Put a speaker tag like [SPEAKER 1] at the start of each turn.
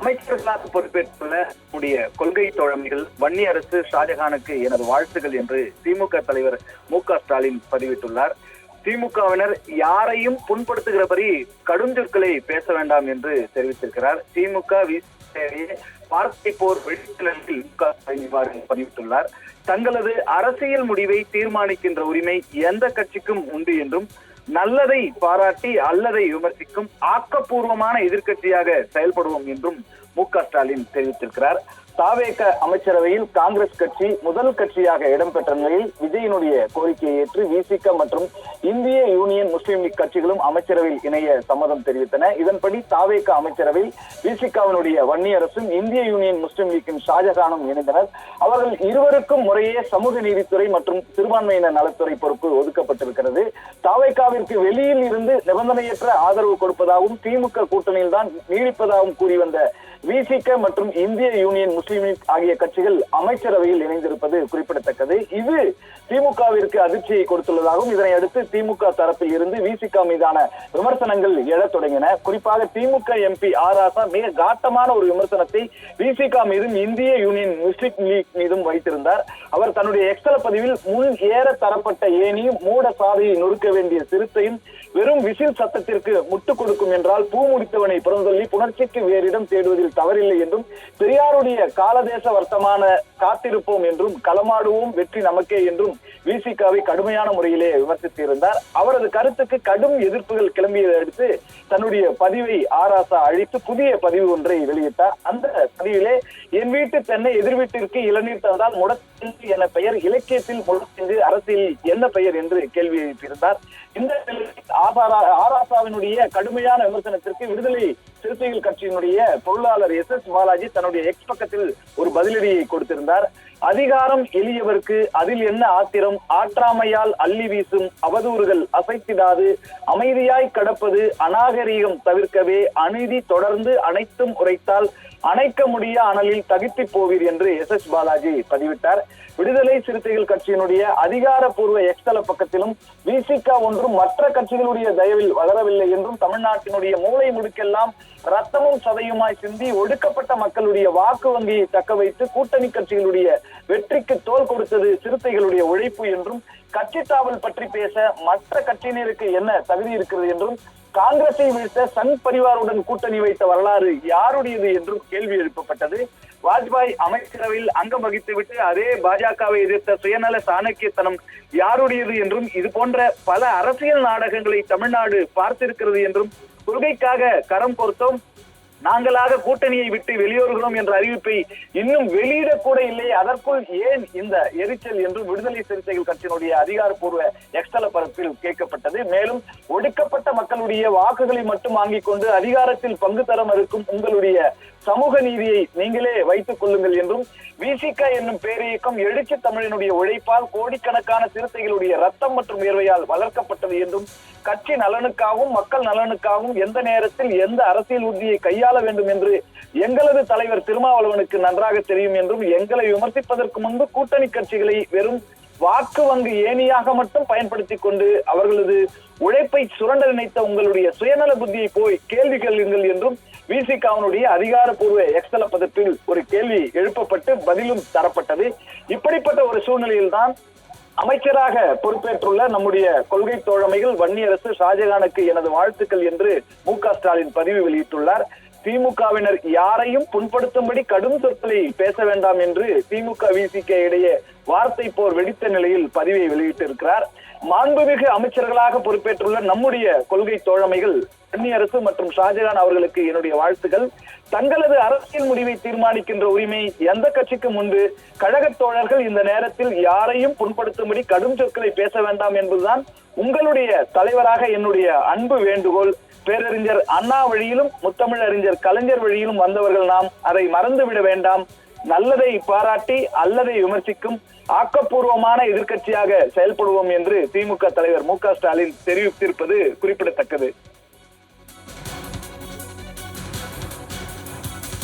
[SPEAKER 1] அமைச்சர்களாக பொறுப்பேற்றுள்ள நம்முடைய கொள்கை தோழமைகள் வன்னியரசு ஷாஜகானுக்கு எனது வாழ்த்துகள் என்று திமுக தலைவர் மு.க. ஸ்டாலின் பதிவிட்டுள்ளார். திமுகவினர் யாரையும் புண்படுத்துகிறபடி கடுஞ்சொற்களை பேச வேண்டாம் என்று தெரிவித்திருக்கிறார். திமுக வார்த்தை போர் வெளிநிலையில் மு.க. ஸ்டாலின் இவ்வாறு பதிவிட்டுள்ளார். தங்களது அரசியல் முடிவை தீர்மானிக்கின்ற உரிமை எந்த கட்சிக்கும் உண்டு என்றும் நல்லதை பாராட்டி அல்லதை விமர்சிக்கும் ஆக்கப்பூர்வமான எதிர்க்கட்சியாக செயல்படுவோம் என்றும் மு.க. ஸ்டாலின் தெரிவித்திருக்கிறார். தாவேக அமைச்சரவையில் காங்கிரஸ் கட்சி முதல் கட்சியாக இடம்பெற்ற நிலையில் விஜயனுடைய கோரிக்கையை ஏற்று விசிக மற்றும் இந்திய யூனியன் முஸ்லீம் லீக் கட்சிகளும் அமைச்சரவையில் இணைய சம்மதம் தெரிவித்தன. இதன்படி தாவேக அமைச்சரவையில் விசிகாவினுடைய வன்னியரசும் இந்திய யூனியன் முஸ்லீம் லீக்கின் ஷாஜகானும் இணைந்தனர். அவர்கள் இருவருக்கும் முறையே சமூக நீதித்துறை மற்றும் சிறுபான்மையினர் நலத்துறை பொறுப்பு ஒதுக்கப்பட்டிருக்கிறது. தாவேகாவிற்கு வெளியில் இருந்து நிபந்தனையற்ற ஆதரவு கொடுப்பதாகவும் திமுக கூட்டணியில் தான் நீடிப்பதாகவும் கூறி வந்த விசிக மற்றும் இந்திய யூனியன் முஸ்லீம் லீக் ஆகிய கட்சிகள் அமைச்சரவையில் இணைந்திருப்பது குறிப்பிடத்தக்கது. இது திமுகவிற்கு அதிர்ச்சியை கொடுத்துள்ளதாகவும் இதனை அடுத்து திமுக தரப்பில் இருந்து விசிக மீதான விமர்சனங்கள் எழத் தொடங்கின. குறிப்பாக திமுக எம்பி ஆர் ராசா மிக காட்டமான ஒரு விமர்சனத்தை விசிக மீதும் இந்திய யூனியன் முஸ்லீம் லீக் மீதும் வைத்திருந்தார். அவர் தன்னுடைய எக்ஸல பதிவில் முன் ஏற தரப்பட்ட ஏனியும் மூட சாதையை நொறுக்க வேண்டிய சிறுத்தையும் வெறும் விசில் சத்தத்திற்கு முட்டுக் கொடுக்கும் என்றால் பூ முடித்தவனை புறந்தள்ளி புணர்ச்சிக்கு வேறிடம் தேடுவதில் தவறில்லை என்றும் பெரியாருடைய காலதேச வர்த்தமான காத்திருப்போம் என்றும் களமாடுவோம் வெற்றி நமக்கே என்றும் விசிகாவை கடுமையான முறையிலே விமர்சித்திருந்தார். அவரது கருத்துக்கு கடும் எதிர்ப்புகள் கிளம்பியதை அடுத்து தன்னுடைய பதிவை ஆர் ராசா அழித்து புதிய பதிவு ஒன்றை வெளியிட்டார். அந்த பதிவிலே என் வீட்டு தென்னை எதிர் வீட்டிற்கு இளநீர் தந்தால் முடத்தெங்கு என பெயர், இலக்கியத்தில் முடத்தெங்கு, அரசியல் என்ன பெயர் என்று கேள்வி எழுப்பியிருந்தார். இந்த ஆர் ராசாவினுடைய கடுமையான விமர்சனத்திற்கு விடுதலை சிறுத்தைகள் கட்சியினுடைய பொருளாளர் எஸ் பாலாஜி தன்னுடைய எக்ஸ் பக்கத்தில் ஒரு பதிலடியை கொடுத்திருந்தார். அதிகாரம் எளியவர்க்கு அதில் என்ன ஆத்திரம், ஆற்றாமையால் அள்ளி வீசும் அவதூறுகள் அசைத்திடாது அமைதியாய் கடப்பது அநாகரீகம் தவிர்க்கவே அநீதி தொடர்ந்து அனைத்தும் உரைத்தால் அணைக்க முடிய அனலில் தகித்து போவீர் என்று எஸ் பாலாஜி பதிவிட்டார். விடுதலை சிறுத்தைகள் கட்சியினுடைய அதிகாரப்பூர்வ எக்ஸ்தல பக்கத்திலும் விசிக ஒன்றும் மற்ற கட்சிகளுடைய தயவில் வளரவில்லை என்றும் தமிழ்நாட்டினுடைய மூளை முடுக்கெல்லாம் ரத்தமும் சதையுமாய் சிந்தி ஒடுக்கப்பட்ட மக்களுடைய வாக்கு வங்கியை தக்க வைத்து கூட்டணி கட்சிகளுடைய வெற்றிக்கு தோல் கொடுத்தது சிறுத்தைகளுடைய உழைப்பு என்றும் கட்சி தாவல் பற்றி பேச மற்ற கட்சியினருக்கு என்ன தகுதி இருக்கிறது என்றும் காங்கிரஸை வீழ்த்த சங் பரிவாருடன் கூட்டணி வைத்த வரலாறு யாருடையது என்றும் கேள்வி எழுப்பப்பட்டது. வாஜ்பாய் அமைச்சரவையில் அங்கம் வகித்துவிட்டு அதே பாஜகவை எதிர்த்த சுயநல சாணக்கியத்தனம் யாருடையது என்றும் இது போன்ற பல அரசியல் நாடகங்களை தமிழ்நாடு பார்த்திருக்கிறது என்றும் கொள்கைக்காக கரம் பொருத்தோம் நாங்களாக கூட்டணியை விட்டு வெளியேறுகிறோம் என்ற அறிவிப்பை இன்னும் வெளியிடக்கூட இல்லை, அதற்குள் ஏன் இந்த எரிச்சல் என்று விடுதலை சிறுத்தைகள் கட்சியினுடைய அதிகாரப்பூர்வ எக்ஸ்தல பரப்பில் கேட்கப்பட்டது. மேலும் ஒடுக்கப்பட்ட மக்களுடைய வாக்குகளை மட்டும் வாங்கிக் கொண்டு அதிகாரத்தில் பங்கு தர மறுக்கும் உங்களுடைய சமூக நீதியை நீங்களே வைத்துக் கொள்ளுங்கள் என்றும் விசிக என்னும் பேரியக்கம் எழுச்சி தமிழனுடைய உழைப்பால் கோடிக்கணக்கான சிறுத்தைகளுடைய ரத்தம் மற்றும் வேர்வையால் வளர்க்கப்பட்டது என்றும் கட்சி நலனுக்காகவும் மக்கள் நலனுக்காகவும் எந்த நேரத்தில் எந்த அரசியல் உறுதியை கையாள வேண்டும் என்று எங்களது தலைவர் திருமாவளவனுக்கு நன்றாக தெரியும் என்றும் எங்களை விமர்சிப்பதற்கு முன்பு கூட்டணி கட்சிகளை வெறும் வாக்கு வங்கி ஏணியாக மட்டும் பயன்படுத்திக் கொண்டு அவர்களது உழைப்பை சுரண்ட நினைத்த உங்களுடைய சுயநல புத்தியை போய் கேள்வி கேளுங்கள் என்றும் விசிகாவினுடைய அதிகாரப்பூர்வ எக்ஸ்தல பதிப்பில் ஒரு கேள்வி எழுப்பப்பட்டு பதிலும் தரப்பட்டது. இப்படிப்பட்ட ஒரு சூழ்நிலையில் தான் அமைச்சராக பொறுப்பேற்றுள்ள நம்முடைய கொள்கை தோழமைகள் வன்னியரசு ஷாஜகானுக்கு எனது வாழ்த்துக்கள் என்று மு.க. ஸ்டாலின் பதிவு வெளியிட்டுள்ளார். திமுகவினர் யாரையும் புண்படுத்தும்படி கடும் சொற்களை பேச வேண்டாம் என்று திமுக விசிக இடையே வார்த்தை போர் வெடித்த நிலையில் பதிவை வெளியிட்டிருக்கிறார். மாண்புமிகு அமைச்சர்களாக பொறுப்பேற்றுள்ள நம்முடைய கொள்கை தோழமைகள் வன்னியரசு மற்றும் ஷாஜகான் அவர்களுக்கு என்னுடைய வாழ்த்துக்கள். தங்களது அரசியல் முடிவை தீர்மானிக்கின்ற உரிமை எந்த கட்சிக்கும் உண்டு. கழக தோழர்கள் இந்த நேரத்தில் யாரையும் புண்படுத்தும்படி கடும் சொற்களை பேச வேண்டாம் என்பதுதான் உங்களுடைய தலைவராக என்னுடைய அன்பு வேண்டுகோள். பேரறிஞர் அண்ணா வழியிலும் முத்தமிழறிஞர் கலைஞர் வழியிலும் வந்தவர்கள் நாம், அதை மறந்துவிட வேண்டாம். நல்லதை பாராட்டி அல்லதை விமர்சிக்கும் ஆக்கப்பூர்வமான எதிர்க்கட்சியாக செயல்படுவோம் என்று திமுக தலைவர் மு.க. ஸ்டாலின் தெரிவித்திருப்பது குறிப்பிடத்தக்கது.